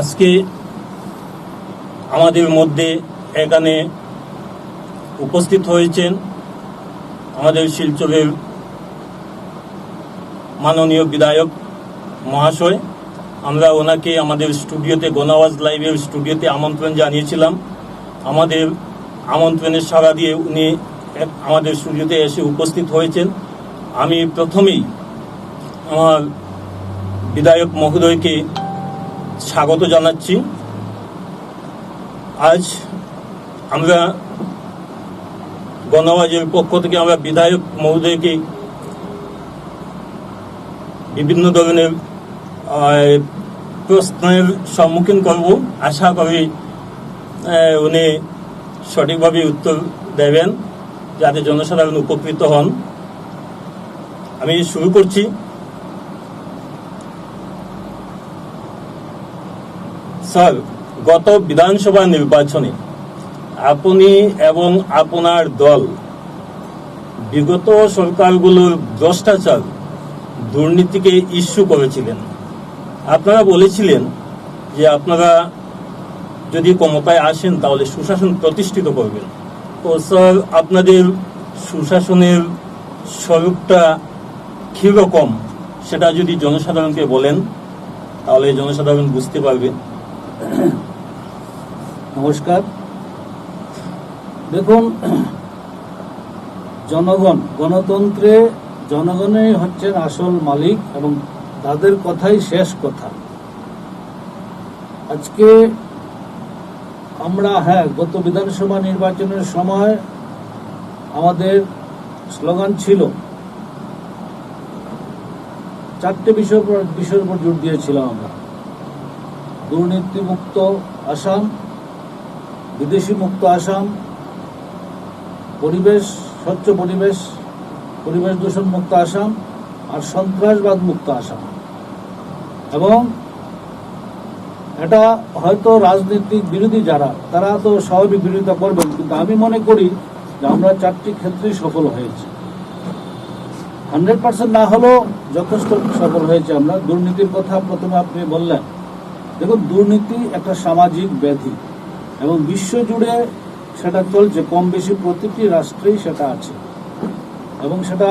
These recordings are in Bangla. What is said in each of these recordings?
আজকে আমাদের মধ্যে এখানে উপস্থিত হয়েছেন আমাদের শিলচরের মাননীয় বিধায়ক মহাশয়। আমরা ওনাকে আমাদের স্টুডিওতে গণআওয়াজ লাইভের স্টুডিওতে আমন্ত্রণ জানিয়েছিলাম। আমাদের আমন্ত্রণের সাড়া দিয়ে উনি আমাদের স্টুডিওতে এসে উপস্থিত হয়েছেন। আমি প্রথমেই আমার বিধায়ক মহোদয়কে স্বাগত জানাচ্ছি। আজ আমরা গণআওয়াজের পক্ষ থেকে আমরা বিধায়ক মহোদয়কে বিভিন্ন ধরনের প্রশ্নের সম্মুখীন করব। আশা করি উনি সঠিকভাবে উত্তর দেবেন যাতে জনসাধারণ উপকৃত হন। আমি শুরু করছি। স্যার, গত বিধানসভা নির্বাচনে আপনি এবং আপনার দল বিগত সরকারগুলোর ভ্রষ্টাচার দুর্নীতিকে ইস্যু করেছিলেন। আপনারা বলেছিলেন যে আপনারা যদি ক্ষমতায় আসেন তাহলে সুশাসন প্রতিষ্ঠিত করবেন। তো স্যার, আপনাদের সুশাসনের স্বরূপটা কীরকম সেটা যদি জনসাধারণকে বলেন তাহলে জনসাধারণ বুঝতে পারবে। নমস্কার। দেখুন, জনগণ, গণতন্ত্রে জনগণই হচ্ছেন আসল মালিক এবং তাদের কথাই শেষ কথা। আজকে আমরা গত বিধানসভা নির্বাচনের সময় আমাদের স্লোগান ছিল, চারটে বিষয়ের উপর জোর দিয়েছিলাম আমরা। দুর্নীতি মুক্ত আসাম, বিদেশি মুক্ত আসাম, পরিবেশ স্বচ্ছ পরিবেশ দূষণ মুক্ত আসাম, আর সন্ত্রাসবাদ মুক্ত আসাম। এবং এটা হয়তো রাজনৈতিক বিরোধী যারা, তারা তো স্বাভাবিক বিরোধিতা করবেন, কিন্তু আমি মনে করি যে আমরা চারটি ক্ষেত্রেই সফল হয়েছি। 100% না হলেও যথেষ্ট সফল হয়েছে আমরা। দুর্নীতির কথা প্রথমে আপনি বললেন। দেখুন, দুর্নীতি একটা সামাজিক ব্যাধি এবং বিশ্বজুড়ে সেটা চলছে, কম বেশি প্রতিটি রাষ্ট্রেই সেটা আছে এবং সেটা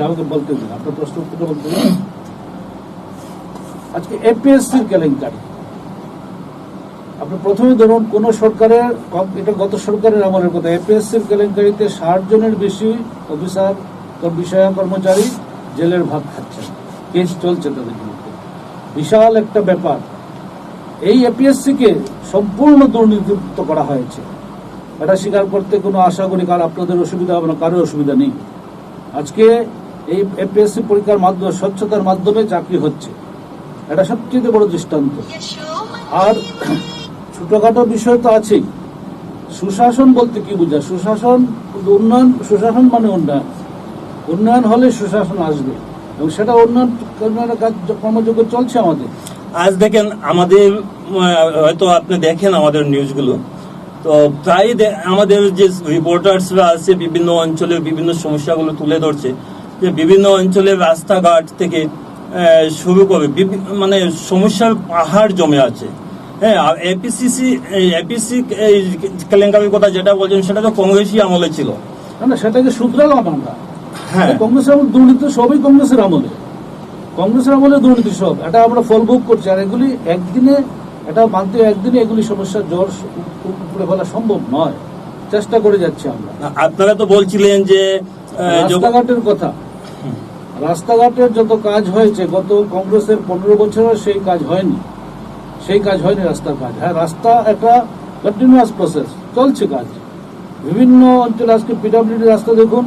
আমাকে বলতে দিন, আপনার প্রশ্ন উত্তরটা বলতে দিন। আজকে এপিএসসির কেলেঙ্কারি আপনি প্রথমে ধরুন, কোন সরকারের, এটা গত সরকারের আমলের কথা, এপিএসসির কেলেঙ্কারিতে 60 জনের বেশি অফিসার, বিষয়া কর্মচারী জেলের ভাত খাচ্ছেন, কেস চলছে তাদের বিরুদ্ধে। বিশাল একটা ব্যাপার। এই এপিএসসিকে সম্পূর্ণ দুর্নীতিমুক্ত করা হয়েছে। এটা স্বীকার করতে কোনো আশা করি কার আপনাদের অসুবিধা হবে না, কারোর অসুবিধা নেই। আজকে এই এপিএসসি পরীক্ষার মাধ্যমে, স্বচ্ছতার মাধ্যমে চাকরি হচ্ছে, এটা সবচেয়ে বড় দৃষ্টান্ত। আর ছোটখাটো বিষয় তো আছেই। সুশাসন বলতে কি বোঝায়? সুশাসন উন্নয়ন, সুশাসন মানে উন্নয়ন। উন্নয়ন হলে সুশাসন আসবে এবং সেটা উন্নয়নের কাজ কর্মযোগ্য চলছে আমাদের। আজ দেখেন, আমাদের হয়তো আপনি দেখেন আমাদের নিউজগুলো, তো প্রায় আমাদের যে রিপোর্টার্সরা আছে বিভিন্ন অঞ্চলের বিভিন্ন সমস্যাগুলো তুলে ধরছে, যে বিভিন্ন অঞ্চলের রাস্তাঘাট থেকে শুরু করে মানে সমস্যার পাহাড় জমে আছে। হ্যাঁ, আর এপিসি কেলেঙ্কারির কথা যেটা বলছেন সেটা তো কংগ্রেসই আমলে ছিল না, সেটাকে শুধরালাম আমরা। হ্যাঁ, কংগ্রেসের আমল দুর্নীতি সবই কংগ্রেসের আমলে, কংগ্রেসের আমলে দুর্নীতি সব, এটা আমরা ফলভোগ করছি। আর এগুলি একদিনে, এটা মানতে একদিনে এগুলি সমস্যার জোর উপরে ফেলা সম্ভব নয়, চেষ্টা করে যাচ্ছি আমরা। আপনারা তো বলছিলেন যে রাস্তাঘাটের কথা, রাস্তাঘাটের যত কাজ হয়েছে গত কংগ্রেসের 15 বছরে সেই কাজ হয়নি রাস্তার কাজ। হ্যাঁ, রাস্তা একটা কন্টিনিউয়াস প্রসেস, চলছে কাজ বিভিন্ন অঞ্চলে। আজকে পিডব্লিউডি রাস্তা দেখুন,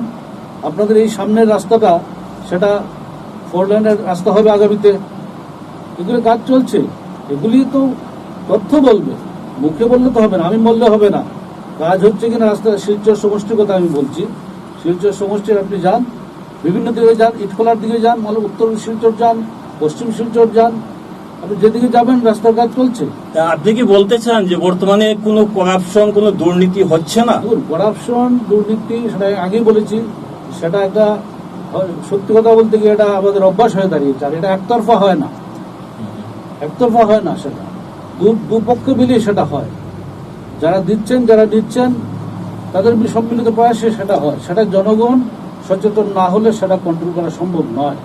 আপনাদের এই সামনের রাস্তাটা, সেটা 4 লেনের রাস্তা হবে আগামীতে। এগুলি কাজ চলছে। এগুলি তো তথ্য বলবে, মুখে বললে তো হবে না, আমি বললে হবে না। কাজ হচ্ছে কিনা রাস্তা, শিলচর সমষ্টির কথা আমি বলছি। শিলচর সমষ্টির আপনি যান, বিভিন্ন দিকে যান, ইটখোলার দিকে যান, মানে উত্তর শিলচর যান, পশ্চিম শিলচর যান, আপনি যেদিকে যাবেন রাস্তার কাজ চলছে। আপনি কি বলতে চান যে বর্তমানে কোনো করাপশন, কোনো দুর্নীতি হচ্ছে না? করাপশন, দুর্নীতি, সেটা আগেই বলেছি, সেটা একটা সত্যি কথা বলতে গিয়ে এটা আমাদের অভ্যাস হয়ে দাঁড়িয়েছে, আর এটা একতরফা হয় না, একতরফা হয় না, সেটা দুপক্ষ মিলিয়ে সেটা হয়। যারা দিচ্ছেন যারা নিচ্ছেন তাদের সম্মিলিত প্রয়াসে সেটা হয়। সেটা জনগণ সচেতন না হলে সেটা কন্ট্রোল করা সম্ভব নয়।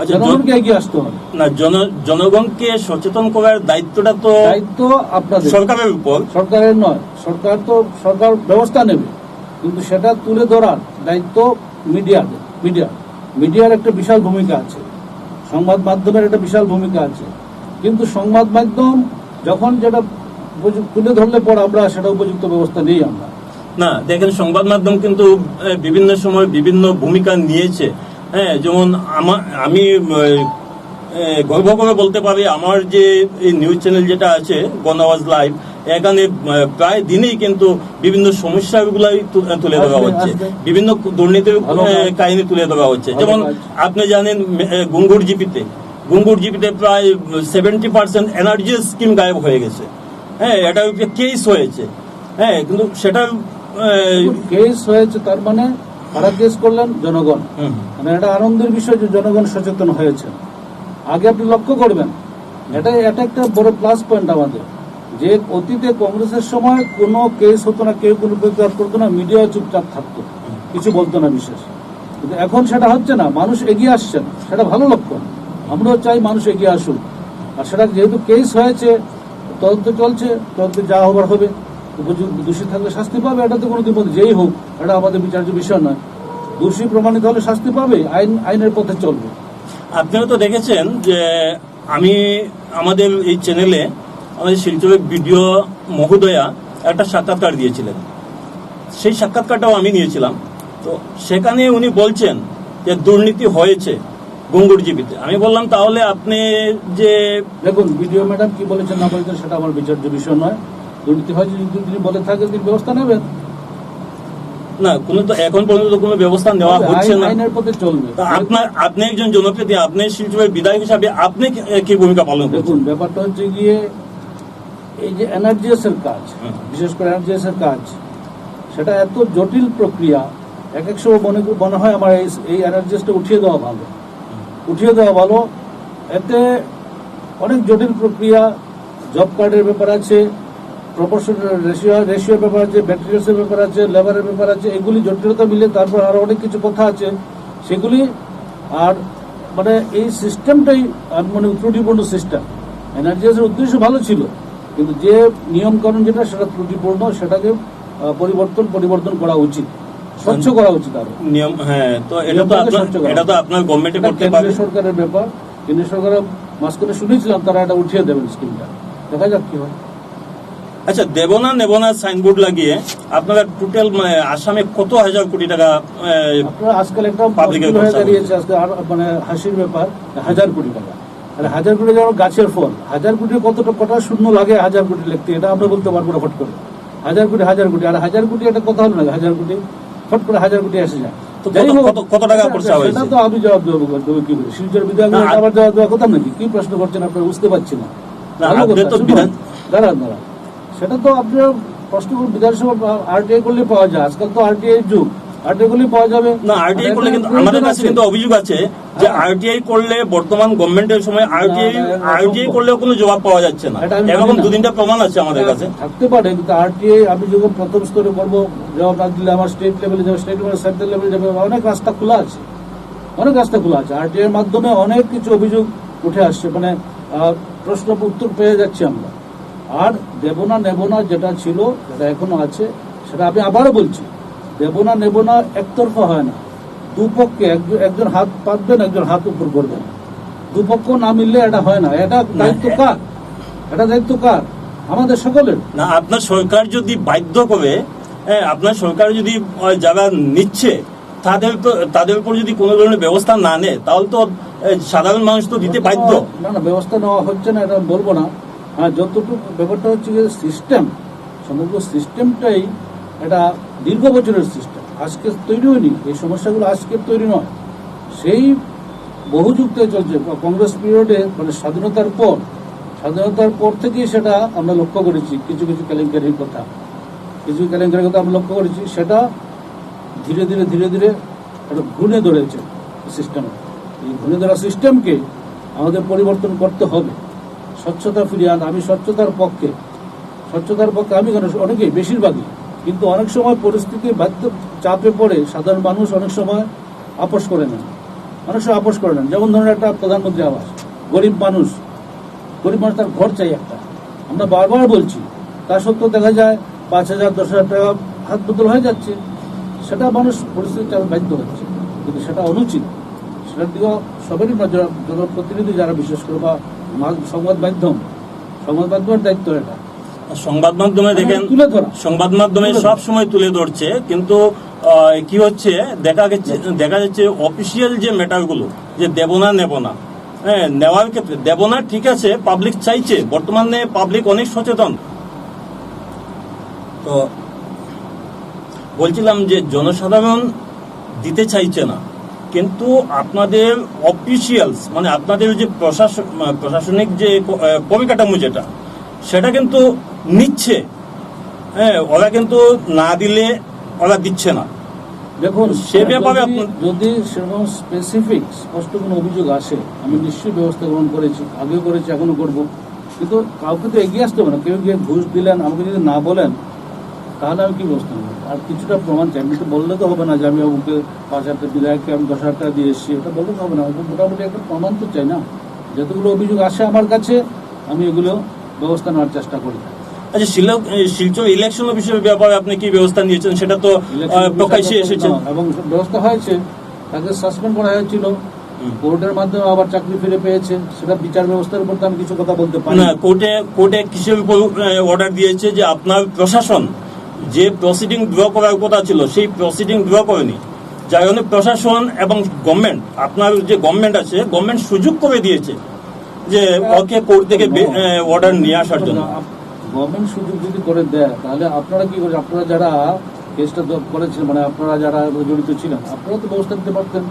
আচ্ছা, জনগণকে এগিয়ে আসতে হবে। না, জনগণকে সচেতন করার দায়িত্বটা তো দায়িত্ব আপনাদের, সরকারের উপর। সরকারের নয়। সরকার ব্যবস্থা নেবে, কিন্তু সেটা তুলে ধরার দায়িত্ব মিডিয়ার একটা বিশাল ভূমিকা আছে, সংবাদ মাধ্যমের একটা বিশাল ভূমিকা আছে। কিন্তু সংবাদ মাধ্যম যখন যেটা তুলে ধরলে পর আমরা সেটা উপযুক্ত ব্যবস্থা নেই আমরা। না, দেখেন, সংবাদ মাধ্যম কিন্তু বিভিন্ন সময় বিভিন্ন ভূমিকা নিয়েছে। হ্যাঁ, যেমন আমি গর্ব করে বলতে পারি, আমার যে এই নিউজ চ্যানেল যেটা আছে গণআওয়াজ লাইভ, এখানে প্রায় দিনেই কিন্তু বিভিন্ন সমস্যাগুলাই তুলে ধরা হচ্ছে, বিভিন্ন দুর্নীতির কাহিনী তুলে ধরা হচ্ছে। যেমন আপনি জানেন গুঙ্গুর জিপিতে প্রায় 70% এনার্জি স্কিম গায়েব হয়ে গেছে। হ্যাঁ, এটা কেস হয়েছে। হ্যাঁ, কিন্তু সেটা কেস হয়েছে, তার মানে কারা কেস করলেন? জনগণ। মানে এটা আনন্দের বিষয় যে জনগণ সচেতন হয়েছে। আগে আপনি লক্ষ্য করবেন, এটা একটা বড় প্লাস পয়েন্ট আমাদের, যে অতীতে কংগ্রেসের সময় কোনো কেস হতো না, কেউ কোনো প্রতিবাদ করতো না, মিডিয়া চুপচাপ থাকতো, কিছু বলতো না বিশেষ। কিন্তু এখন সেটা হচ্ছে না, মানুষ এগিয়ে আসছেন, সেটা ভালো লক্ষণ। আমরাও চাই মানুষ এগিয়ে আসুক। আর সেটা যেহেতু কেস হয়েছে, তদন্ত চলছে, তদন্তে যা হবার হবে, দোষী থাকলে শাস্তি পাবে, এটা তো কোনো দ্বিমত যেই হোক, এটা আমাদের বিচার্য বিষয় নয়। দোষী প্রমাণিত হলে শাস্তি পাবে, আইনের পথে চলবে। আপনারা তো দেখেছেন যে আমাদের এই চ্যানেলে আমাদের শিলচরের ভিডিও মহোদয়া একটা সাক্ষাৎকার দিয়েছিলেন, সেই সাক্ষাৎকারটাও আমি নিয়েছিলাম। তো সেখানে উনি বলছেন যে দুর্নীতি হয়েছে গুঙ্গুর জিপিতে। আমি বললাম, তাহলে আপনি যে দেখুন ভিডিও ম্যাডাম কি বলেছেন না বলেছেন সেটা আমার বিচার্য বিষয় নয়। দুর্নীতি হয়েছে যদি তিনি বলে থাকেন, তিনি ব্যবস্থা নেবেন। না, কোনো তো এখন পর্যন্ত কোনো ব্যবস্থা নেওয়া হচ্ছে না, আইনের পথে চলবে। আপনি একজন জনপ্রতিনিধি, আপনি শিলচরের বিধায়ক হিসাবে আপনি কি ভূমিকা পালন করছেন? দেখুন, ব্যাপারটা হচ্ছে গিয়ে এই যে এনআরজিএস এর কাজ, বিশেষ করে এনআরজিএস এর কাজ, সেটা এত জটিল প্রক্রিয়া। এক সময় মনে হয় আমার এই এনআরজিএসটা উঠিয়ে দেওয়া ভালো। এতে অনেক জটিল প্রক্রিয়া, জব কার্ডের ব্যাপার আছে, প্রপোর্শনাল রেশিওর ব্যাপার আছে, ম্যাটেরিয়ালসের ব্যাপার আছে, লেবারের ব্যাপার আছে, এগুলি জটিলতা মিলে তারপর আরো অনেক কিছু কথা আছে সেগুলি। আর মানে এই সিস্টেমটাই মানে ত্রুটিপূর্ণ সিস্টেম। এনআরজিএস এর উদ্দেশ্য ভালো ছিল, কিন্তু যে নিয়ম কানুন যেটা সেটা ত্রুটিপূর্ণ, সেটাকে পরিবর্তন করা উচিত, স্বচ্ছ করা উচিত আরো নিয়ম। হ্যাঁ, তো এটা তো আপনার গভর্নমেন্টে করতে পারবে। কেন্দ্রীয় সরকারের ব্যাপার, কেন্দ্রীয় সরকারের মাঝখানে শুনেছিলাম তারা এটা উঠিয়ে দেবেন স্কিমটা, দেখা যাক কি হয়। আচ্ছা, নেব না সাইনবোর্ড লাগিয়ে আপনারা টোটাল আসামে কত হাজার কোটি টাকা আপনারা আজকাল একটা মুশকিল হয়ে দাঁড়িয়েছে, আজকে আর মানে হাসির ব্যাপার, 1000 কোটি টাকা। আর 1000 কোটি যেমন গাছের ফল, 1000 কোটি কটা শূন্য লাগে 1000 কোটি লিখতে, এটা আমরা বলতে পারবো না ফট করে। 1000 কোটি আর 1000 কোটি একটা কথা হলো না, 1000 কোটি ফট করে 1000 কোটি এসে যায়। কত টাকা খরচা হয়েছে সেটা তো আমি জবাব দেবো কি করে? শিলচর বিধায়ক আবার জবাব দেওয়ার কথা নাকি? কি প্রশ্ন করছেন আপনারা? বুঝতে পারছি না। দাঁড়ান, সেটা তো আপনার প্রশ্ন বিধানসভা আরটিআই করলে পাওয়া যায়। আজকাল তো আরটিআই যুগ, আরটিআই করলে পাওয়া যাবে না। আরটিআই করলে কিন্তু আমাদের কাছে কিন্তু অভিযোগ আছে যে আরটিআই করলে বর্তমান গভর্নমেন্টের সময় আরটিআই করলেও কোনো জবাব পাওয়া যাচ্ছে না। এরকম 2-3টা প্রমাণ আছে আমাদের কাছে। থাকতে পারে, কিন্তু আরটিআই আমি যখন প্রথম স্তরে করবো, জবাব না দিলে আমার স্টেট লেভেলে যাবে, স্টেট লেভেলে সেন্ট্রাল লেভেলে যাবে, অনেক রাস্তা খোলা আছে। আরটিআই এর মাধ্যমে অনেক কিছু অভিযোগ উঠে আসছে, মানে প্রশ্ন উত্তর পেয়ে যাচ্ছি আমরা। আর দেব না যেটা ছিল, যেটা এখনো আছে, সেটা আমি আবারও বলছি, দেব না একতরফা হয় না। দুপক্ষে একজন হাত পাতবেন, একজন হাত উপর করবেন, দুপক্ষ না মিললে এটা হয় না। এটা দায়িত্ব কার? আমাদের সকলের না। আপনার সরকার যদি বাধ্য করে, আপনার সরকার যদি যারা নিচ্ছে তাদের উপর যদি কোনো ধরনের ব্যবস্থা না নেয়, তাহলে তো সাধারণ মানুষ তো দিতে বাধ্য। না, ব্যবস্থা নেওয়া হচ্ছে না এটা বলবো না। হ্যাঁ, যতটুকু ব্যাপারটা হচ্ছে যে সমগ্র সিস্টেমটাই এটা দীর্ঘ বছরের সিস্টেম, আজকে তৈরি হয়নি। এই সমস্যাগুলো আজকের তৈরি নয়, সেই বহু যুগ থেকে চলছে। কংগ্রেস পিরিয়ডে, মানে স্বাধীনতার পর থেকেই সেটা আমরা লক্ষ্য করেছি। কিছু কেলেঙ্কারির কথা আমরা লক্ষ্য করেছি। সেটা ধীরে ধীরে এটা ঘুরে ধরেছে। সিস্টেমে। এই ঘুরে ধরা সিস্টেমকে আমাদের পরিবর্তন করতে হবে, স্বচ্ছতা ফিরিয়ে আনতে। আমি স্বচ্ছতার পক্ষে আমি কেন, অনেকেই, বেশিরভাগই, কিন্তু অনেক সময় পরিস্থিতি বাধ্য চাপে পড়ে সাধারণ মানুষ অনেক সময় আপোষ করে নেন। যেমন ধরুন একটা প্রধানমন্ত্রী আবাস, গরিব মানুষ তার ঘর চাই একটা, আমরা বারবার বলছি, তা সত্ত্বেও দেখা যায় 5,000 10,000 টাকা হাত বদল হয়ে যাচ্ছে। সেটা মানুষ পরিস্থিতি চাপে বাধ্য হচ্ছে, কিন্তু সেটা অনুচিত। সেটার দিকেও সবারই জনপ্রতিনিধি যারা, বিশেষ করে বা সংবাদ মাধ্যমের দায়িত্ব এটা। সংবাদ মাধ্যমে দেখেন, তুলে ধরা, সংবাদ মাধ্যমে সব সময় তুলে ধরছে, কিন্তু কি হচ্ছে দেখা যাচ্ছে অফিসিয়াল যে ম্যাটারগুলো, যে দেব না নেব না, হ্যাঁ, নেওয়ার ক্ষেত্রে দেব না, ঠিক আছে, পাবলিক চাইছে, বর্তমানে পাবলিক অনেক সচেতন। তো বলছিলাম যে জনসাধারণ দিতে চাইছে না, কিন্তু আপনাদের অফিসিয়ালস, মানে আপনাদের যে প্রশাসনিক যে পরিকাঠামো যেটা, সেটা কিন্তু নিচ্ছে। হ্যাঁ, ওরা কিন্তু না দিলে ওরা দিচ্ছে না। দেখুন, সে ব্যাপারে যদি সেরকম স্পেসিফিক স্পষ্ট কোনো অভিযোগ আসে, আমি নিশ্চয়ই ব্যবস্থা গ্রহণ করেছি, আগেও করেছি, এখনো করবো। কিন্তু কাউকে তো এগিয়ে আসতে হবে না। কেউ গিয়ে ঘুষ দিলেন, আমাকে যদি না বলেন, তাহলে আমি কি ব্যবস্থা নেব? আর কিছুটা প্রমাণ চাই। আমি তো বললে তো হবে না যে আমি ওকে 5,000 বিধায়ককে আমি 10,000 টাকা দিয়ে এসেছি, এটা বললে তো হবে না। মোটামুটি একটা প্রমাণ তো চাই না। যতগুলো অভিযোগ আসে আমার কাছে, আমি এগুলো ব্যবস্থা নেওয়ার চেষ্টা করি। আচ্ছা, শিলচর ইলেকশন অফিসের ব্যাপারে আপনি কি ব্যবস্থা নিয়েছেন? সেটা তো প্রকাশ্যে এসেছে এবং ব্যবস্থা হয়েছে। তাকে সাসপেন্ড করা হয়েছিল, কোর্টের মাধ্যমে আবার চাকরি ফিরে পেয়েছে। সেটা বিচার ব্যবস্থার উপর তো আমি কিছু কথা বলতে পারি না। কোর্টে কিসের উপর অর্ডার দিয়েছে যে আপনার প্রশাসন যে প্রসিডিং ড্র করার কথা ছিল, সেই প্রসিডিং ড্র করেনি, যার জন্য প্রশাসন এবং গভর্নমেন্ট, আপনার যে গভর্নমেন্ট আছে, গভর্নমেন্ট সুযোগ করে দিয়েছে যে ওকে কোর্ট থেকে অর্ডার নিয়ে আসার জন্য। গভর্নমেন্ট সুযোগ যদি করে দেয়, তাহলে আপনারা কি করেন? আপনারা যারা কেসটা করেছিলেন, মানে আপনারা যারা জড়িত ছিলেন, আপনারা তো ব্যবস্থা নিতে পারতেন।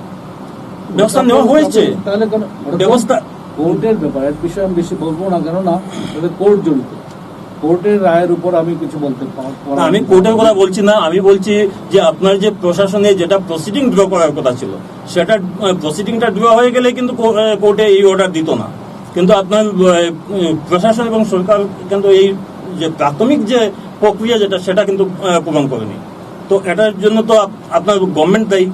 ব্যবস্থা নেওয়া হয়েছে, তাহলে ব্যবস্থা কোর্টের ব্যাপার, এর বিষয়ে আমি বেশি বলবো না, কেননা তাদের কোর্ট জড়িত। কোর্টের রায়ের উপর আমি কিছু বলতে পারবো না। আমি কোর্টের কথা বলছি না, আমি বলছি যে আপনার যে প্রশাসনে যেটা প্রসিডিং ড্র করার কথা ছিল, সেটা প্রসিডিংটা ড্র হয়ে গেলে কিন্তু কোর্টে এই অর্ডার দিত না। কিন্তু আপনার প্রশাসন এবং সরকার কিন্তু এই যে প্রাথমিক যে প্রক্রিয়া যেটা, সেটা কিন্তু পূরণ করেনি। তো এটার জন্য তো আপনার গভর্নমেন্ট দায়ী।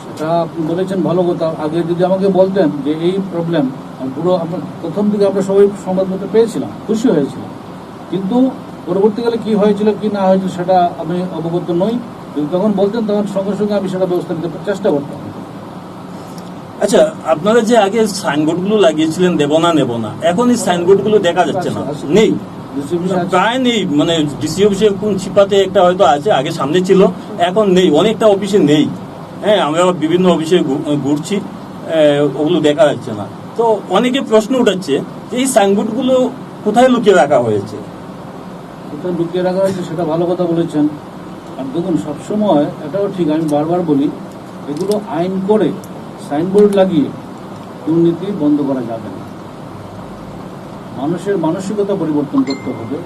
সেটা আপনি বলেছেন, ভালো কথা। আগে যদি আমাকে বলতেন যে এই প্রবলেম, পুরো আপনার প্রথম দিকে আমরা সবাই সংবাদপত্র পেয়েছিলাম, খুশি হয়েছিলাম, কিন্তু পরবর্তীকালে কি হয়েছিল কি না হয়েছিল সেটা আমি অবগত নই। কিন্তু তখন বলতেন, তখন সঙ্গে সঙ্গে আমি সেটা ব্যবস্থা নিতে চেষ্টা করতাম। আচ্ছা, আপনারা যে আগে সাইনবোর্ডগুলো লাগিয়েছিলেন দেব না নেব না, এখন এই সাইনবোর্ডগুলো দেখা যাচ্ছে না, নেই, প্রায় নেই। মানে ডিসি অফিসে কোন ছিপাতে একটা হয়তো আছে, আগে সামনে ছিল, এখন নেই, অনেকটা অফিসে নেই। হ্যাঁ, আমরা বিভিন্ন অফিসে ঘুরছি, ওগুলো দেখা যাচ্ছে না। তো অনেকে প্রশ্ন উঠাচ্ছে যে এই সাইনবোর্ডগুলো কোথায় লুকিয়ে রাখা হয়েছে? কোথায় লুকিয়ে রাখা হয়েছে সেটা ভালো কথা বলেছেন। আর দেখুন, সবসময় এটাও ঠিক, আমি বারবার বলি, এগুলো আইন করে সাইনবোর্ড লাগিয়ে দুর্নীতি বন্ধ করা যাবে না। মানুষের মানসিকতা পরিবর্তন করতে হবে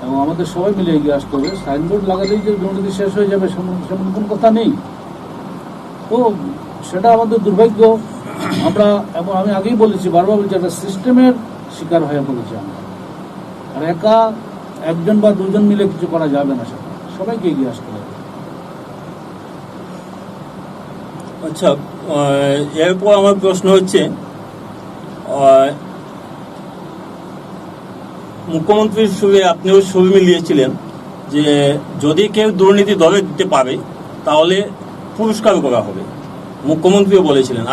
এবং আমাদের সবাই মিলে এগিয়ে আসতে হবে। সাইনবোর্ড লাগালেই যে দুর্নীতি শেষ হয়ে যাবে সেমন কোনো কথা নেই। তো সেটা আমাদের দুর্ভাগ্য। আমরা, এবং আমি আগেই বলেছি, বারবার বলছি, একটা সিস্টেমের শিকার হয়ে পড়েছি আমরা। আর একা একজন বা দুজন মিলে কিছু করা যাবে না, সেটা সবাইকে এগিয়ে আসতে হবে। আচ্ছা, এরপর আমার প্রশ্ন হচ্ছে, মুখ্যমন্ত্রীর সঙ্গে আপনিও ছবি মিলিয়েছিলেন যে যদি কেউ দুর্নীতি ধরে দিতে পারে তাহলে পুরস্কার করা হবে, মুখ্যমন্ত্রীও বলেছিলেন।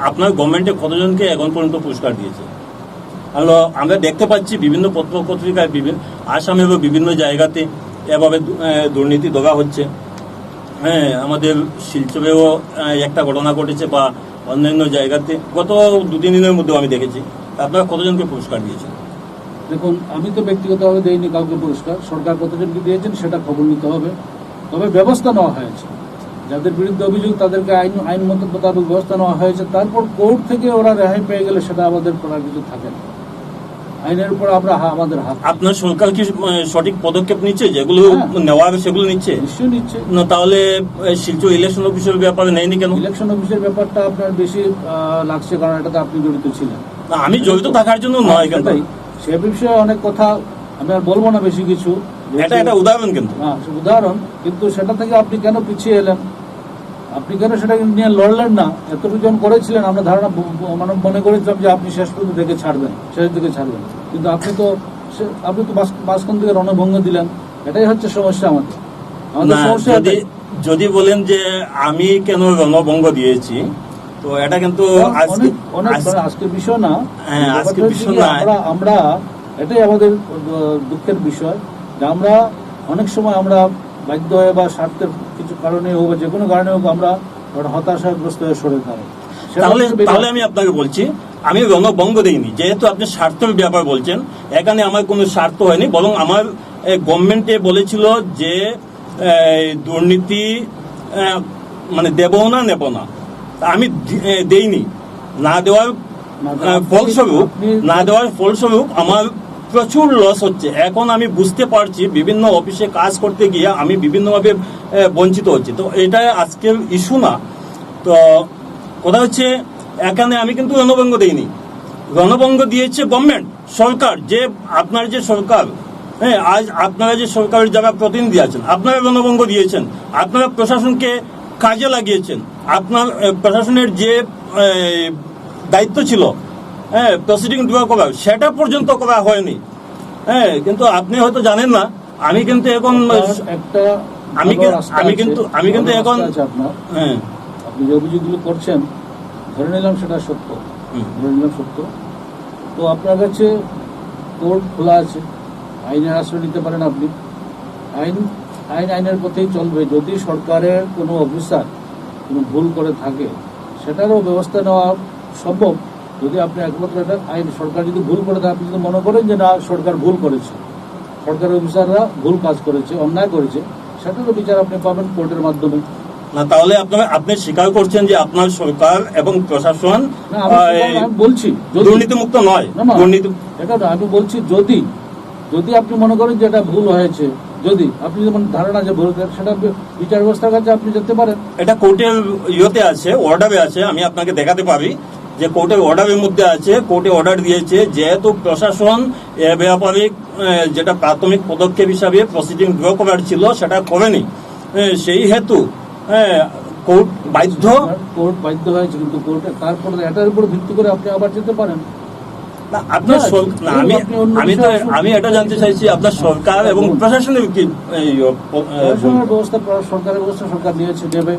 আপনার গভর্নমেন্টে কতজনকে এখন পর্যন্ত পুরস্কার দিয়েছে? আমরা দেখতে পাচ্ছি বিভিন্ন পত্র পত্রিকায়, আসামেরও বিভিন্ন জায়গাতে এভাবে দুর্নীতি ধরা হচ্ছে। হ্যাঁ, আমাদের শিলচরেও একটা ঘটনা ঘটেছে, বা অন্যান্য জায়গাতে গত 2-3 দিনের মধ্যেও আমি দেখেছি। আপনারা কতজনকে পুরস্কার দিয়েছেন? দেখুন, আমি তো ব্যক্তিগতভাবে দেইনি কাউকে পুরস্কার। সরকার কতজনকে দিয়েছেন সেটা খবর নিতে হবে। তবে ব্যবস্থা নেওয়া হয়েছে, যাদের বিরুদ্ধে অভিযোগ তাদেরকে আইন মোতাবেক ব্যবস্থা নেওয়া হয়েছে। তারপর কোর্ট থেকে ওরা রেহাই পেয়ে গেলে সেটা আমাদের করার কিছু থাকে না। আইনের উপর আমরা আমাদের হাত আপনার সরকার কি সঠিক পদক্ষেপ নিচ্ছে, যেগুলো হ্যাঁ। নেওয়া হবে সেগুলো নিচ্ছে? নিশ্চয়ই নিচ্ছে। না, তাহলে শিলচর ইলেকশন অফিসের ব্যাপারে নেয়নি কেন? ইলেকশন অফিসের ব্যাপারটা আপনার বেশি লাগছে, কারণ এটাতে আপনি জড়িত ছিলেন। না, আমি জড়িত থাকার জন্য নয়, কিন্তু সেটাই, সে বিষয়ে অনেক কথা আমি আর বলবো না বেশি কিছু। এটা উদাহরণ, কিন্তু উদাহরণ, কিন্তু সেটা থেকে আপনি কেন পিছিয়ে এলেন? আপনি কেন সেটা নিয়ে লড়লেন না? এতটুকু যখন করেছিলেন আমরা ধারণা মানে মনে করেছিলাম যে আপনি শেষ পর্যন্ত দেখে ছাড়বেন, শেষ দিকে ছাড়বেন, কিন্তু আপনি তো মাঝখান থেকে রণভঙ্গ দিলেন। এটাই হচ্ছে সমস্যা আমাদের না, সমস্যা এটাই। যদি বলেন যে আমি কেন রণভঙ্গ দিয়েছি, তো এটা কিন্তু আজকের বিষয় না। হ্যাঁ, আজকের বিষয় না। আমরা এটাই আমাদের দুঃখের বিষয় যে আমরা অনেক সময় আমরা বাধ্য হয়ে বা স্বার্থের কিছু কারণে হোক বা যে কোনো কারণে হোক আমরা হতাশাগ্রস্ত হয়ে সরে দাঁড়াই। তাহলে আমি আপনাকে বলছি, আমি রণভঙ্গ দিইনি। যেহেতু আপনি স্বার্থের ব্যাপার বলছেন, এখানে আমার কোনো স্বার্থ হয়নি, বরং আমার গভর্নমেন্টে বলেছিল যে দুর্নীতি মানে দেব না, নেব না, আমি দেইনি। না দেওয়ার ফলস্বরূপ আমার প্রচুর লস হচ্ছে। এখন আমি বুঝতে পারছি বিভিন্ন অফিসে কাজ করতে গিয়ে আমি বিভিন্নভাবে বঞ্চিত হচ্ছি। তো এটা আজকের ইস্যু না। তো কথা হচ্ছে, এখানে আমি কিন্তু রণভঙ্গ দিইনি, রণভঙ্গ দিয়েছে গভর্নমেন্ট, সরকার। যে আপনার যে সরকার, হ্যাঁ, আজ আপনারা যে সরকারের যারা প্রতিনিধি আছেন, আপনারা রণভঙ্গ দিয়েছেন, আপনারা প্রশাসনকে কাজে লাগিয়েছেন। আপনার প্রশাসনের যে দায়িত্ব ছিল, হ্যাঁ, প্রসিডিং ড্র করা, সেটা পর্যন্ত করা হয়নি। হ্যাঁ, কিন্তু আপনি হয়তো জানেন না, আমি কিন্তু এখন আমি কিন্তু এখন হ্যাঁ, আপনি যে অভিযোগগুলো করছেন ধরে নিলাম সেটা সত্য, ধরে নিলাম সত্য, তো আপনার কাছে কোর্ট খোলা আছে, আইনের আশ্রয় নিতে পারেন আপনি। আইনের পথেই চলবে। যদি সরকারের কোনো অফিসার কোনো ভুল করে থাকে সেটারও ব্যবস্থা নেওয়া সম্ভব। যদি আপনি একমাত্র এটা আইন, সরকার যদি ভুল করে থাকে, আপনি যদি মনে করেন যে না সরকার ভুল করেছে, সরকারের অফিসাররা ভুল কাজ করেছে, অন্যায় করেছে, সেটারও বিচার আপনি পাবেন কোর্টের মাধ্যমে। না, তাহলে আপনি স্বীকার করছেন যে আপনার সরকার এবং প্রশাসন বলছি দুর্নীতিমুক্ত নয়? দুর্নীতি এটা আমি বলছি, যদি আপনি মনে করেন যে এটা ভুল হয়েছে, যদি আপনি যেমন ধারণা যে ভুল, সেটা বিচার ব্যবস্থার কাছে আপনি যেতে পারেন। এটা কোর্টের ইয়েতে আছে, অর্ডারে আছে, আমি আপনাকে দেখাতে পারি যে কোর্টের অর্ডারের মধ্যে আছে। কোর্টে অর্ডার দিয়েছে, যেহেতু প্রশাসন এ ব্যাপারে যেটা প্রাথমিক পদক্ষেপ হিসাবে প্রসিডিং ড্র করার ছিল সেটা করেনি, সেই হেতু কোর্ট বাধ্য হয়েছে। কিন্তু কোর্টে তারপরে এটার উপর ভিত্তি করে আপনি আবার যেতে পারেন। আমি এটা জানতে চাইছি, আপনার সরকার এবং প্রশাসনের কি ব্যবস্থা, সরকারের ব্যবস্থা সরকার নিয়েছে, দেবে,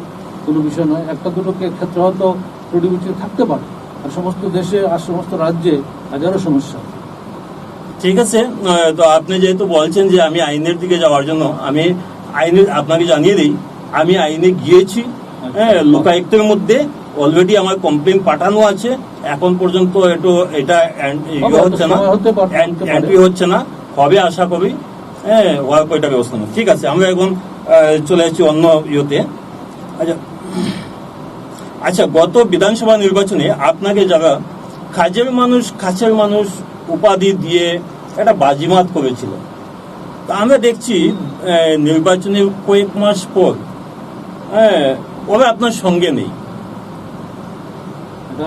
কোনো বিষয় নয়। একটা দুটো ক্ষেত্রে হয়তো ত্রুটি থাকতে পারে, আর সমস্ত দেশে আর সমস্ত রাজ্যে হাজারো সমস্যা। ঠিক আছে, তো আপনি যেহেতু বলছেন যে আমি আইনের দিকে যাওয়ার জন্য, আমি আপনাকে জানিয়ে দিই, আমি আইনে গিয়েছি। হ্যাঁ, লোকায়ুক্তের মধ্যে অলরেডি আমার কমপ্লেন পাঠানো আছে। এখন পর্যন্ত এটা এন্ট্রি হচ্ছে না, হবে আশা করি। হ্যাঁ, ওইটা ব্যবস্থা নেই। ঠিক আছে, আমরা এখন চলে যাচ্ছি অন্য ইয়েতে। আচ্ছা, গত বিধানসভা নির্বাচনে আপনাকে যারা কাছের মানুষ উপাধি দিয়ে একটা বাজিমাত করেছিল, তা আমরা দেখছি নির্বাচনের কয়েক মাস পর ওরা আপনার সঙ্গে নেই।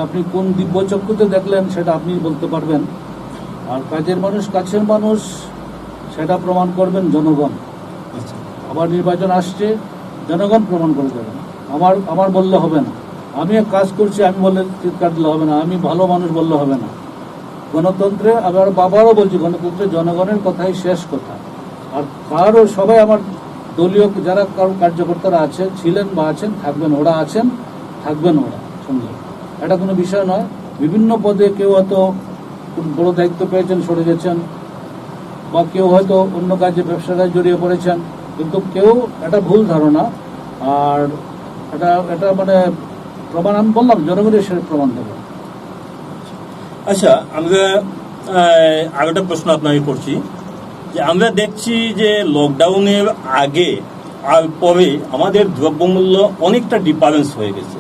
আপনি কোন দিব্য চক্ষুতে দেখলেন সেটা আপনি বলতে পারবেন, আর কাছের মানুষ সেটা প্রমাণ করবেন জনগণ। আবার নির্বাচন আসছে, জনগণ প্রমাণ করে দেবেন। আমার বললে হবে না, আমি এক কাজ করছি আমি বললে চিৎকার দিলে হবে না, আমি ভালো মানুষ বললে হবে না। গণতন্ত্রে, আবার বাবারও বলছি, গণতন্ত্রে জনগণের কথাই শেষ কথা। আর কারো সবাই আমার দলীয় যারা কারো কার্যকর্তারা আছে, ছিলেন বা আছেন, থাকবেন, ওরা আছেন, থাকবেন ওরা সঙ্গে। এটা কোনো বিষয় নয়। বিভিন্ন পদে কেউ হয়তো বড় দায়িত্ব পেয়েছেন, সরে গেছেন, বা কেউ হয়তো অন্য কাজে ব্যবসায় জড়িয়ে পড়েছেন, কিন্তু কেউ, এটা ভুল ধারণা। আর এটা মানে প্রমাণ আমি বললাম, জনগণের সে প্রমাণ দেবে। আচ্ছা, আমরা আরেকটা প্রশ্ন আপনাকে করছি, যে আমরা দেখছি যে লকডাউনের আগে আর পরে আমাদের দ্রব্যমূল্য অনেকটা ডিফারেন্স হয়ে গেছে।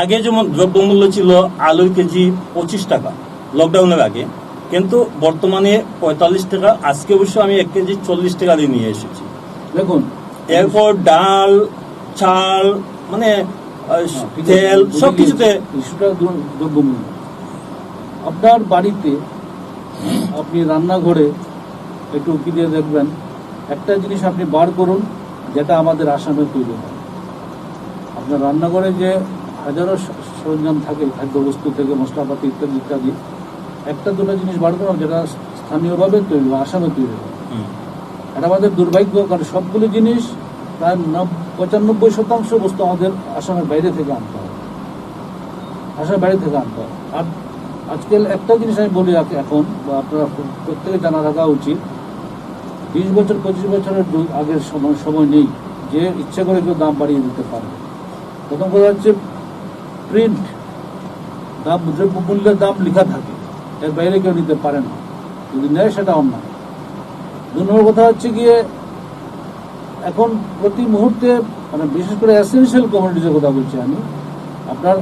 আগে যেমন দ্রব্যমূল্য ছিল আলুর কেজি 25 টাকা লকডাউনের আগে, কিন্তু বর্তমানে 45 টাকা, আজকে অবশ্য আমি 1 কেজি 40 টাকা দিয়ে নিয়ে এসেছি। দেখুন, এরপর ডাল, চাল, মানে ঠিক আছে, তেল, বুঝে সবকিছুতে গিয়েছি। ইস্যুটা দ্রব্যমূল্য। আপনার বাড়িতে আপনি রান্নাঘরে একটু উঁকি দিয়ে দেখবেন, একটা জিনিস আপনি বার করুন যেটা আমাদের আসামে তৈরি হয়। আপনার রান্নাঘরে যে হাজারো সরঞ্জাম থাকে, খাদ্যবস্তু থেকে মশলাপাতি ইত্যাদি ইত্যাদি, একটা দুটো জিনিস বার করুন যেটা স্থানীয়ভাবে তৈরি হয়, আসামে তৈরি হয়। এটা আমাদের দুর্ভাগ্য, কারণ সবগুলো জিনিস প্রায় 95% বস্তু আমাদের আসামের বাইরে থেকে আনতে হয়, আসামের বাইরে থেকে আনতে হয়। আর আজকাল একটা জিনিস আমি বলি এখন, বা আপনারা প্রত্যেকে জানা রাখা উচিত, 20 বছর 25 বছরের আগের সময় নেই যে ইচ্ছা করে কেউ দাম বাড়িয়ে দিতে পারে। প্রথম কথা হচ্ছে প্রিন্ট দাম, দ্রব্যমূল্যের দাম লেখা থাকে, এর বাইরে কেউ নিতে পারে না, যদি নেয় সেটা অন্যায়। 2 নম্বর কথা হচ্ছে গিয়ে এখন প্রতি মুহূর্তে, মানে বিশেষ করে এসেনশিয়াল কমোডিটিজের কথা বলছি আমি, আপনার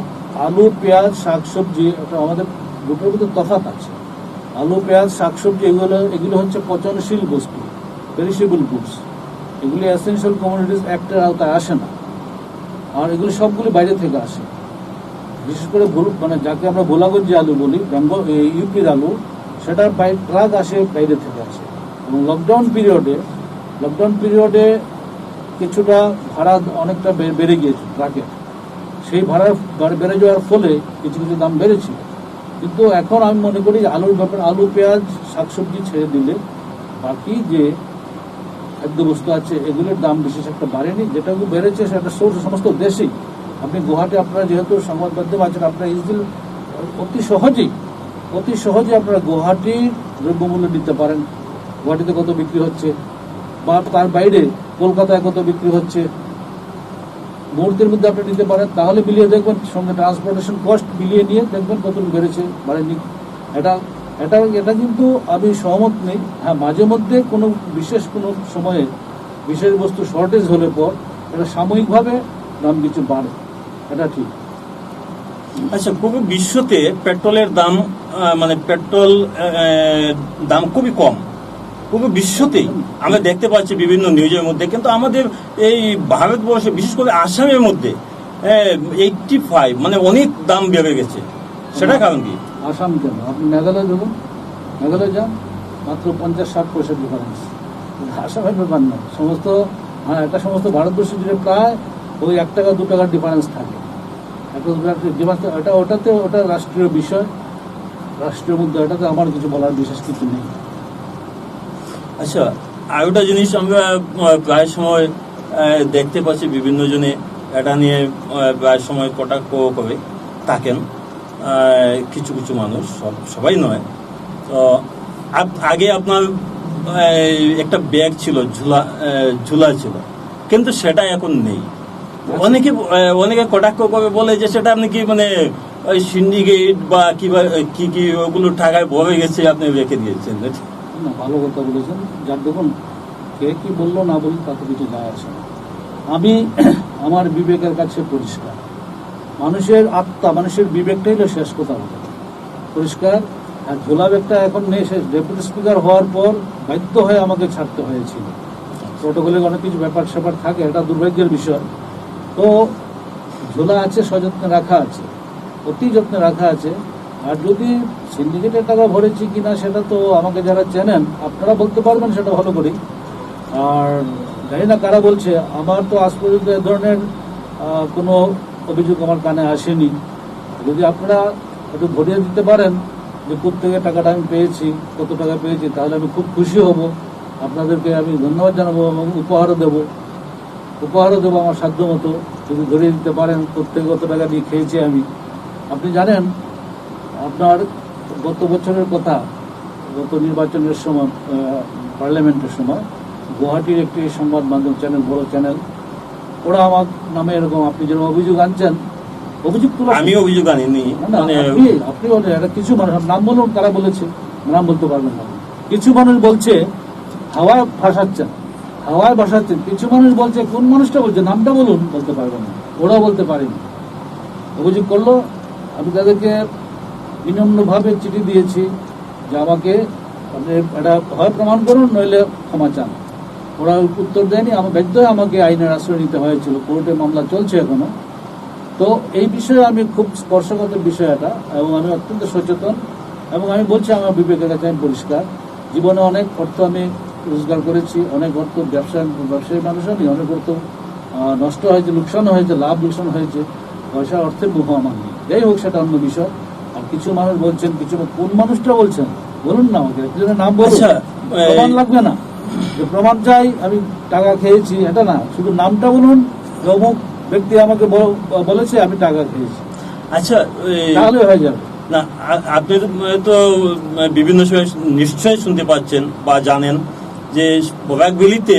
আলু, পেঁয়াজ, শাকসবজি, আমাদের দুটোর মধ্যে তফাৎ আছে। আলু, পেঁয়াজ, শাকসবজি এগুলো হচ্ছে পচনশীল বস্তু, পেরিশেবল গুডস। এগুলি এসেনশিয়াল কমোডিটিজ অ্যাক্টের আওতায় আসে না, আর এগুলো সবগুলি বাইরে থেকে আসে। বিশেষ করে মানে যাকে আমরা ভোলাগঞ্জি আলু বলি, ইউপির আলু, সেটা ট্রাক আসে, বাইরে থেকে আসে। এবং লকডাউন পিরিয়ডে কিছুটা ভাড়া অনেকটা বেড়ে গিয়েছে ট্রাকের, সেই ভাড়া বেড়ে যাওয়ার ফলে কিছু কিছু দাম বেড়েছে। কিন্তু এখন আমি মনে করি আলুর ব্যাপারে, আলু, পেঁয়াজ, শাকসবজি ছেড়ে দিলে বাকি যে খাদ্যবস্তু আছে এগুলোর দাম বিশেষ একটা বাড়েনি। যেটা বেড়েছে সেটা সমস্ত দেশেই। আপনি গুয়াহাটি, আপনারা যেহেতু সংবাদ মাধ্যম আছেন, আপনারা ইজিলি অতি সহজে আপনারা গুয়াহাটির দ্রব্যমূল্য দিতে পারেন, গুয়াহাটিতে কত বিক্রি হচ্ছে, বা তার বাইরে কলকাতায় কত বিক্রি হচ্ছে, মুহূর্তের মধ্যে আপনি নিতে পারেন। তাহলে মিলিয়ে দেখবেন, সঙ্গে ট্রান্সপোর্টেশন কস্ট মিলিয়ে নিয়ে দেখবেন কত বেড়েছে বাড়েনি। এটা কিন্তু আমি সহমত নেই। হ্যাঁ, মাঝে মধ্যে কোনো সময়ে বিশেষ বস্তু শর্টেজ হলে পর এটা সাময়িকভাবে দাম কিছু বাড়ে, এটা ঠিক। আচ্ছা, পুরো বিশ্বতে পেট্রোলের দাম, মানে পেট্রোল দাম খুবই কম পুরো বিশ্বতেই আমরা দেখতে পাচ্ছি বিভিন্ন নিউজের মধ্যে, কিন্তু আমাদের এই ভারতবর্ষে, বিশেষ করে আসামের মধ্যে 85, মানে অনেক দাম বেড়ে গেছে। সেটা কারণ কি? আসাম কেন, আপনি মেঘালয় দেখুন, মেঘালয় যান, মাত্র 50-60 পয়সা ডিফারেন্স। আসামের ব্যাপার না, একটা সমস্ত ভারতবর্ষ জুড়ে প্রায় ওই 1 টাকা 2 টাকার ডিফারেন্স থাকে। ওটা রাষ্ট্রীয় বিষয়, রাষ্ট্রীয় মুদ্রা, এটাতে আমার কিছু বলার বিশেষ কিছু নেই। আচ্ছা, আরেকটা জিনিস আমরা প্রায় সময় দেখতে পাচ্ছি, বিভিন্ন জনে এটা নিয়ে প্রায় সময় কটাক্ষ করে থাকেন কিছু কিছু মানুষ, সবাই নয়। তো আগে আপনার একটা ব্যাগ ছিল, ঝুলা ছিল, কিন্তু সেটা এখন নেই। অনেকে কটাক্ষ করে বলে যে সেটা আপনি কি, মানে ওই সিন্ডিকেট বা কি ওগুলো টাকায় ভরে গেছে, আপনি রেখে দিয়েছেন। না, ভালো কথা বলেছেন। যার দেখুন, কে কি বললো না বললো তাতে কিছু যায় আসে না। আমি আমার বিবেকের কাছে পরিষ্কার, মানুষের আত্মা, মানুষের বিবেকটাই হলো শেষ কথা বলে পরিষ্কার। আর ঝোলা ব্যাগটা এখন নেই, শেষ। ডেপুটি স্পিকার হওয়ার পর বাধ্য হয়ে আমাকে ছাড়তে হয়েছিল। প্রোটোকলে অনেক কিছু ব্যাপার স্যাপার থাকে, এটা দুর্ভাগ্যের বিষয়। তো ঝোলা আছে, সযত্নে রাখা আছে, অতি যত্নে রাখা আছে। আর যদি সিন্ডিকেটের টাকা ভরেছি কিনা সেটা তো আমাকে যারা চেনেন আপনারা বলতে পারবেন সেটা ভালো করি। আর জানি না কারা বলছে, আমার তো আজ পর্যন্ত এ ধরনের কোনো অভিযোগ আমার কানে আসেনি। যদি আপনারা একটু ধরিয়ে দিতে পারেন যে কোত্থেকে টাকাটা আমি পেয়েছি, কত টাকা পেয়েছি, তাহলে আমি খুব খুশি হব। আপনাদেরকে আমি ধন্যবাদ জানাবো এবং উপহারও দেবো আমার সাধ্য মতো, যদি ধরিয়ে দিতে পারেন কোত্থেকে কত টাকা দিয়ে খেয়েছি আমি। আপনি জানেন, আপনার গত বছরের কথা, গত নির্বাচনের সময়, পার্লামেন্টের সময়, গুয়াহাটির একটি সংবাদ মাধ্যম চ্যানেল, বড় চ্যানেল, ওরা আমার নামে এরকম, আপনি যেরকম অভিযোগ আনছেন, অভিযোগ তুলে, আমি অভিযোগ আনিনি, আপনি বলেন, এটা কিছু মানুষ, নাম বলুন কারা বলেছে, নাম বলতে পারবেন না। কিছু মানুষ বলছে হাওয়ায় ভাসাচ্ছেন, কিছু মানুষ বলছে, কোন মানুষটা বলছে নামটা বলুন, বলতে পারবেন না, ওরাও বলতে পারেনি। অভিযোগ করলো, আমি তাদেরকে বিনম্রভাবে চিঠি দিয়েছি, যে আমাকে আপনি এটা হয় প্রমাণ করুন নইলে ক্ষমা চান। ওরা উত্তর দেয়নি, আমার বাধ্য হয়ে আমাকে আইনের আশ্রয় নিতে হয়েছিল। কোর্টে মামলা চলছে এখনো। তো এই বিষয়ে আমি খুব স্পর্শকাতর বিষয় এটা, এবং আমি অত্যন্ত সচেতন, এবং আমি বলছি আমার বিবেকের কাছে আমি পরিষ্কার। জীবনে অনেক অর্থ আমি রোজগার করেছি, অনেক অর্থ ব্যবসায়ী মানুষ আমি, অনেক অর্থ নষ্ট হয়েছে, লোকসান হয়েছে, লাভ লোকসান হয়েছে, পয়সা অর্থের মুখ আমার নেই। যাই হোক, সেটা অন্য বিষয়। আর কিছু মানুষ বলছেন, কিছু কোন মানুষটা বলছেন বলুন না আমাকে, নাম বলুন। প্রমাণ লাগবে না যে প্রমাণ চাই আমি টাকা খেয়েছি, এটা না, শুধু নামটা বলুন, অমুক ব্যক্তি আমাকে বলেছে আমি টাকা খেয়েছি, আচ্ছা তাহলে হয়ে যাবে। না, আপনি তো বিভিন্ন সময় নিশ্চয়ই শুনতে পাচ্ছেন বা জানেন যে বরাকভ্যালিতে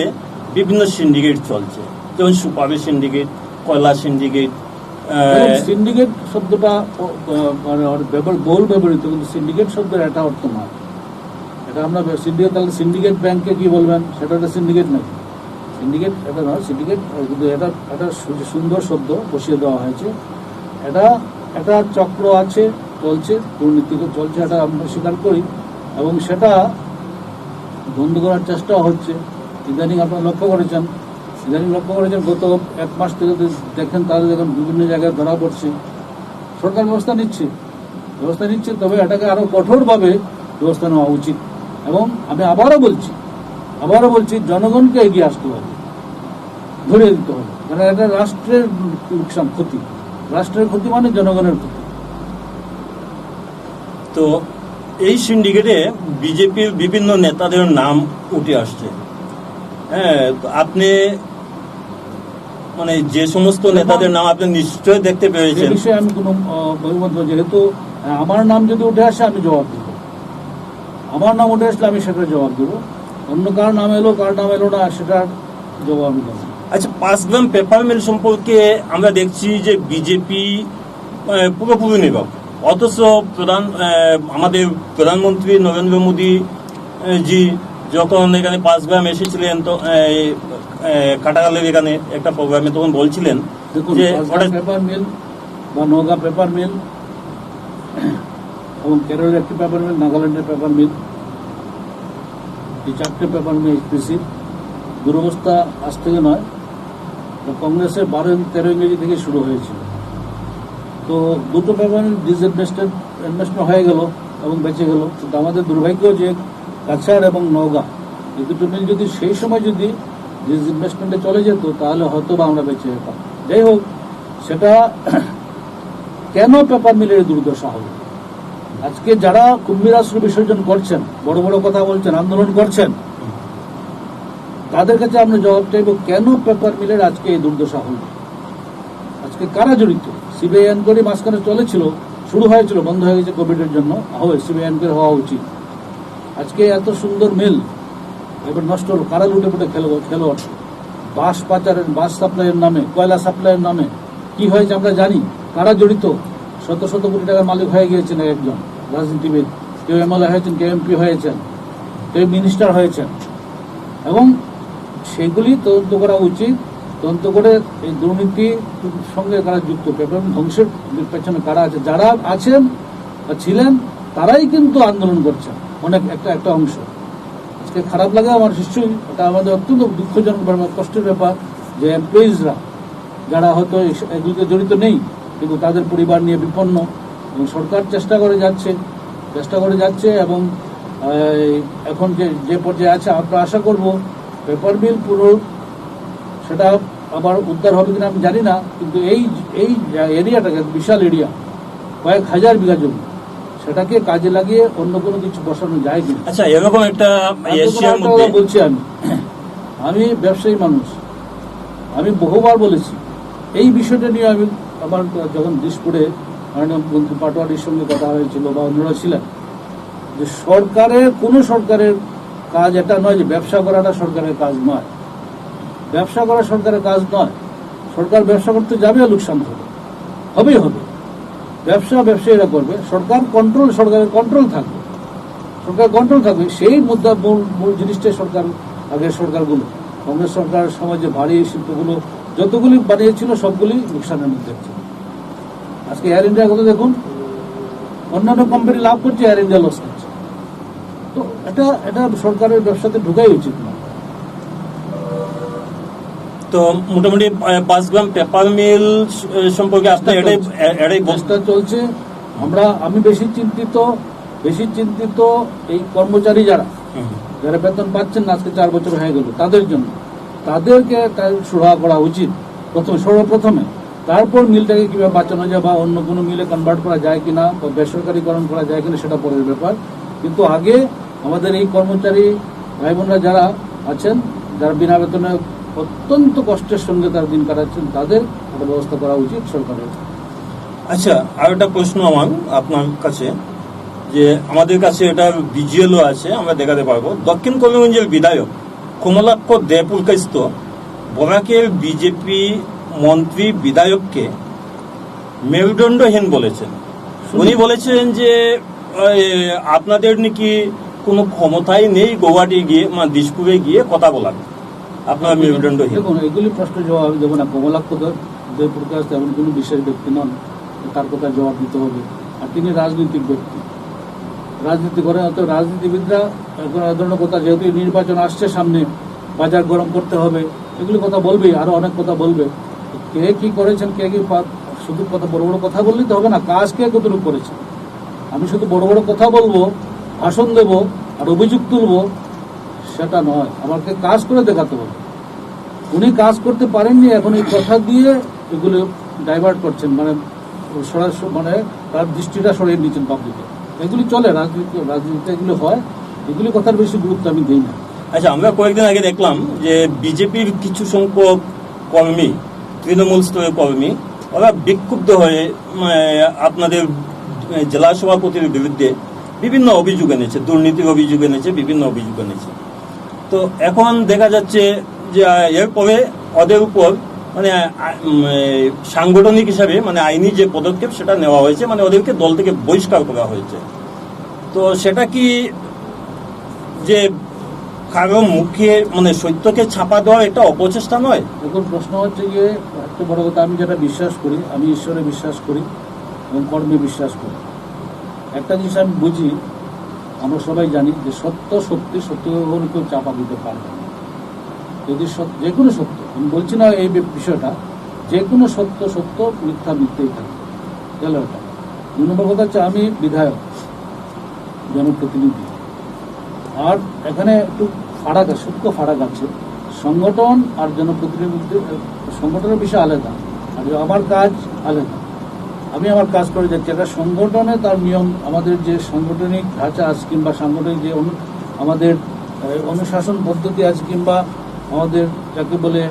বিভিন্ন সিন্ডিকেট চলছে, যেমন সুপারি সিন্ডিকেট, কয়লা সিন্ডিকেট। সিন্ডিকেট শব্দটা বহুল ব্যবহৃত, কিন্তু সিন্ডিকেট শব্দের এটা অর্থ নয়। এটা আমরা সিন্ডিকেট, তাহলে সিন্ডিকেট ব্যাংকে কি বলবেন, সেটা একটা সিন্ডিকেট নাকি? সিন্ডিকেট এটা নয়, সিন্ডিকেট কিন্তু এটা একটা সুন্দর শব্দ বসিয়ে দেওয়া হয়েছে। এটা একটা চক্র আছে, চলছে, দুর্নীতি চলছে, এটা আমরা স্বীকার করি, এবং সেটা বন্ধ করার চেষ্টা হচ্ছে। ইদানিং আপনারা লক্ষ্য করেছেন, গত 1 মাস থেকে দেখেন, তাহলে যখন বিভিন্ন জায়গায় ধরা পড়ছে, সরকার ব্যবস্থা নিচ্ছে, তবে এটাকে আরো কঠোরভাবে ব্যবস্থা নেওয়া উচিত। এবং আমি আবারও বলছি জনগণকে এগিয়ে আসতে হবে, ধরে দিতে হবে, কারণ এটা রাষ্ট্রের লোকসান, ক্ষতি, রাষ্ট্রের ক্ষতি মানে জনগণের ক্ষতি। তো এই সিন্ডিকেটে বিজেপির বিভিন্ন নেতাদের নাম উঠে আসছে। হ্যাঁ, আপনি মানে যে সমস্ত নেতাদের নাম আপনি নিশ্চয়ই দেখতে পেয়েছেন। এই বিষয়ে আমি কোনো অভিমত, যেহেতু আমার নাম যদি উঠে আসে আমি জবাব দেব, আমার নাম উঠে আসলে আমি সেটার জবাব দেবো। অন্য কার নাম এলো না সেটার জবাব আমি দেবো। আচ্ছা, 5 গ্রাম পেপার মিল সম্পর্কে আমরা দেখছি যে বিজেপি পুরোপুরি নীরব, অথচ আমাদের প্রধানমন্ত্রী নরেন্দ্র মোদী জি যখন এখানে 5 গ্রাম এসেছিলেন, তো কাটাগালের এখানে একটা প্রোগ্রামে তখন বলছিলেন যে পেপার মিল বা নওগাঁ পেপার মিল, এবং কেরলের একটি পেপার মিল, নাগাল্যান্ডের পেপার মিল, এই 4টে পেপার মিল এইচপিসি দুরবস্থা আজ থেকে নয়, কংগ্রেসের 12-13 ইংরেজি থেকে শুরু হয়েছিল। তো দুটো পেপার মিল ডিসইনভেস্টমেন্ট হয়ে গেল এবং বেঁচে গেল। কিন্তু আমাদের দুর্ভাগ্য যে কাছাড় এবং নওগাঁ এই দুটো মিল যদি সেই সময় যদি ডিসইনভেস্টমেন্টে চলে যেত, তাহলে হয়তো বা আমরা বেঁচে যেতাম। যাই হোক, সেটা কেন পেপার মিলের দুর্দশা হল? আজকে যারা কুম্ভীরাস্ত্র বিসর্জন করছেন, বড় বড় কথা বলছেন, আন্দোলন করছেন, তাদের কাছে আমরা জবাব চাইব, কেন পেপার মিলের আজকে এই দুর্দশা হল? আজকে কারা জড়িত? সিবিআই এনকোয়ারি মাঝখানে চলেছিল, শুরু হয়েছিল, বন্ধ হয়ে গেছে কোভিডের জন্য। সিবিআই এনকোয়ারি হওয়া উচিত। আজকে এত সুন্দর মিল এবার নষ্ট হলো, কারা লুটে পুটে খেলো? বাস পাচারের, বাস সাপ্লাইয়ের নামে, কয়লা সাপ্লাইয়ের নামে কি হয়েছে আমরা জানি। কারা জড়িত? শত শত কোটি টাকার মালিক হয়ে গিয়েছেন একজন রাজনীতিবিদ, কেউ এমএলএ হয়েছেন, কেউ এমপি হয়েছেন, কেউ মিনিস্টার হয়েছেন, এবং সেগুলি তদন্ত করা উচিত। তদন্ত করে এই দুর্নীতির সঙ্গে কারা যুক্ত, পেপার ধ্বংসের পেছনে কারা আছে, যারা আছেন বা ছিলেন, তারাই কিন্তু আন্দোলন করছেন অনেক একটা অংশ। আজকে খারাপ লাগে আমার, নিশ্চয়ই এটা আমাদের অত্যন্ত দুঃখজনক কষ্টের ব্যাপার যে এমপ্লয়িজরা যারা হয়তো এগুলিতে জড়িত নেই, কিন্তু তাদের পরিবার নিয়ে বিপন্ন, এবং সরকার চেষ্টা করে যাচ্ছে, এবং এখন যে পর্যায়ে আছে আমরা আশা করব পেপার মিল পুরো সেটা আবার উদ্ধার হবে কিনা আমি জানি না, কিন্তু এই এরিয়াটাকে, বিশাল এরিয়া, কয়েক হাজার বিঘা জমি, সেটাকে কাজে লাগিয়ে অন্য কোনো কিছু বসানো যায় কিনা। আচ্ছা, এরকম একটা বলছি আমি ব্যবসায়ী মানুষ, আমি বহুবার বলেছি এই বিষয়টা নিয়ে। আমি আমার যখন দিশপুরে মাননীয় মন্ত্রী পাটোয়ারির সঙ্গে কথা হয়েছিল বা অন্যরা ছিলেন, যে কোনো সরকারের কাজ এটা নয় যে ব্যবসা করাটা সরকারের কাজ নয়, ব্যবসা করা সরকারের কাজ নয়। সরকার ব্যবসা করতে যাবে, লোকসান হবে, ব্যবসায়ীরা করবে, সরকারের কন্ট্রোল থাকবে। সেই মুদ্রা মূল জিনিসটাই সরকারগুলো, কংগ্রেস সরকারের সময় যে ভারী শিল্পগুলো যতগুলি বানিয়েছিল সবগুলি লোকসানের মধ্যে ছিল। আজকে এয়ার ইন্ডিয়া কথা দেখুন, অন্যান্য কোম্পানি লাভ করছে, এয়ার ইন্ডিয়া লস করছে। এটা সরকারের ব্যবসাতে ঢুকাই উচিত না। তো মোটামুটি 5 গ্রাম পেপার মিল সম্পর্কে আপনার এটাই চেষ্টা চলছে। আমি বেশি চিন্তিত এই কর্মচারী যারা বেতন পাচ্ছেন না, আজকে 4 বছর হয়ে গেল, তাদের জন্য। তাদেরকে সুরাহা করা উচিত সর্বপ্রথমে। তারপর মিলটাকে কিভাবে বাঁচানো যায় বা অন্য কোনো মিলে কনভার্ট করা যায় কিনা বা বেসরকারীকরণ করা যায় কিনা সেটা পরের ব্যাপার। কিন্তু আগে আমাদের এই কর্মচারী ভাই বোনরা যারা আছেন, যারা বিনা বেতনে অত্যন্ত কষ্টের সঙ্গে তারা দিন কাটাচ্ছেন, তাদের একটা ব্যবস্থা করা উচিত সরকারের। আচ্ছা, আর একটা প্রশ্ন আমার আপনার কাছে, যে আমাদের কাছে এটা ভিজুয়ালও আছে, আমরা দেখাতে পারবো। দক্ষিণ করিমগঞ্জের বিধায়ক কমলাক্ষ দেপুরকাস্ত বরাকের বিজেপি মন্ত্রী বিধায়ককে মেরুদণ্ডহীন বলেছেন। উনি বলেছেন যে আপনাদের নাকি কোনো ক্ষমতাই নেই গৌহাটি গিয়ে দিশপুরে গিয়ে কথা বলার, আপনার মেরুদণ্ডহীন। দেখুন, এগুলি প্রশ্ন জবাব দেবো না। কমলাক্ষ দেপুরকাস্ত এমন কোনো বিশেষ ব্যক্তি নন, তার কথা জবাব দিতে হবে। আর তিনি রাজনৈতিক ব্যক্তি, রাজনীতি করেন। অত রাজনীতিবিদরা এ ধরনের কথা, যেহেতু নির্বাচন আসছে সামনে, বাজার গরম করতে হবে, এগুলি কথা বলবেই, আরো অনেক কথা বলবে। কে কি করেছেন, কে কি, শুধু কথা বড় বড় কথা বললেই তো হবে না, কাজ কে কতটুকু করেছে। আমি শুধু বড় বড় কথা বলবো, ভাষণ দেব আর অভিযোগ তুলবো, সেটা নয়। আমাকে কাজ করে দেখাতে হবে। উনি কাজ করতে পারেননি, এখন এই কথা দিয়ে এগুলো ডাইভার্ট করছেন, মানে তার দৃষ্টিটা সরিয়ে নিচ্ছেন পাবলিকে। এগুলি চলে, রাজনীতিতে এগুলো হয়। এগুলি কথার বেশি গুরুত্ব আমি দিই না। আচ্ছা, আমরা কয়েকদিন আগে দেখলাম যে বিজেপির কিছু সংখ্যক কর্মী, তৃণমূল স্তরের কর্মী, ওরা বিক্ষুব্ধ হয়ে আপনাদের জেলা সভাপতির বিরুদ্ধে বিভিন্ন অভিযোগ এনেছে, দুর্নীতির অভিযোগ এনেছে, বিভিন্ন অভিযোগ এনেছে। তো এখন দেখা যাচ্ছে যে এরপরে ওদের উপর সাংগঠনিক হিসাবে আইনি যে পদক্ষেপ সেটা নেওয়া হয়েছে, ওদেরকে দল থেকে বহিষ্কার করা হয়েছে। তো সেটা কি যে কারো মুখে সত্যকে ছাপা দেওয়ার একটা অপচেষ্টা নয়? এখন প্রশ্ন হচ্ছে গিয়ে একটা বড় কথা, আমি যেটা বিশ্বাস করি, আমি ঈশ্বরে বিশ্বাস করি এবং কর্মে বিশ্বাস করি। একটা জিনিস আমি বুঝি, আমরা সবাই জানি যে সত্য কেউ চাপা দিতে পারবে না। যদি যে কোনো সত্য, আমি বলছি না এই বিষয়টা, যে কোনো সত্য মিথ্যা মিথ্যেই থাকে, গেল এটা। 2 নম্বর কথা হচ্ছে আমি বিধায়ক, জনপ্রতিনিধি। আর এখানে একটু সূক্ষ্ম ফারাক আছে। সংগঠন আর জনপ্রতিনিধি, সংগঠনের বিষয় আলাদা, আর আমার কাজ আলাদা। আমি আমার কাজ করে যাচ্ছি। একটা সংগঠনে তার নিয়ম, আমাদের যে সাংগঠনিক ঢাঁচা আছে, কিংবা সাংগঠনিক যে আমাদের অনুশাসন পদ্ধতি আছে, কিংবা আমাদের যাকে বলে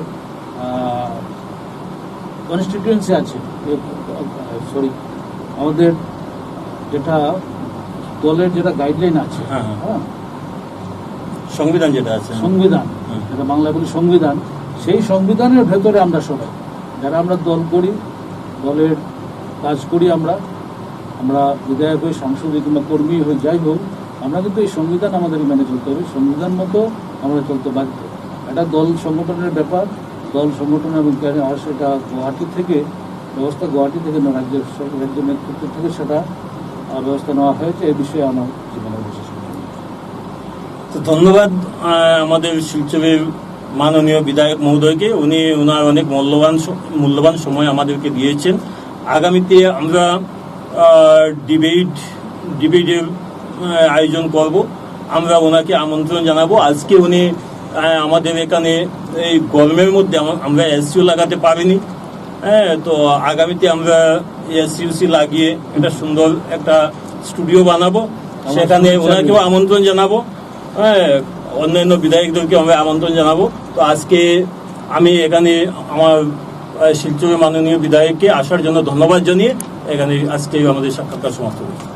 কনস্টিটিউয়েন্সি আছে, আমাদের যেটা দলের যেটা গাইডলাইন আছে, হ্যাঁ, সংবিধান যেটা আছে, যেটা বাংলা বলি সংবিধান, সেই সংবিধানের ভেতরে আমরা সবাই যারা আমরা দল করি, দলের কাজ করি, আমরা বিধায়ক হই, সাংসদ হই, কিংবা কর্মী হই, যাই হোক, আমরা কিন্তু এই সংবিধান আমাদের মেনে চলতে হবে। সংবিধান মতো আমরা চলতে বাধ্য। এটা দল সংগঠনের ব্যাপার, দল সংগঠন এবং সেটা গুয়াহাটি থেকে রাজ্য নেতৃত্ব থেকে সেটা ব্যবস্থা নেওয়া হয়েছে। এই বিষয়ে আমার জীবনের বিশেষ তো ধন্যবাদ আমাদের শিলচরের মাননীয় বিধায়ক মহোদয়কে। উনি ওনার অনেক মূল্যবান সময় আমাদেরকে দিয়েছেন। আগামীতে আমরা ডিবেটের আয়োজন করব, আমরা ওনাকে আমন্ত্রণ জানাবো। আজকে উনি আমাদের এখানে এই গরমের মধ্যে আমরা এসিও লাগাতে পারিনি, হ্যাঁ, তো আগামীতে আমরা এসিউসি লাগিয়ে একটা সুন্দর একটা স্টুডিও বানাবো, সেখানে ওনাকেও আমন্ত্রণ জানাবো, হ্যাঁ, অন্যান্য বিধায়কদেরকে আমরা আমন্ত্রণ জানাবো। তো আজকে আমি এখানে আমার শিলচরের মাননীয় বিধায়ককে আসার জন্য ধন্যবাদ জানিয়ে এখানে আজকে আমাদের সাক্ষাৎকার সমাপ্ত করছি।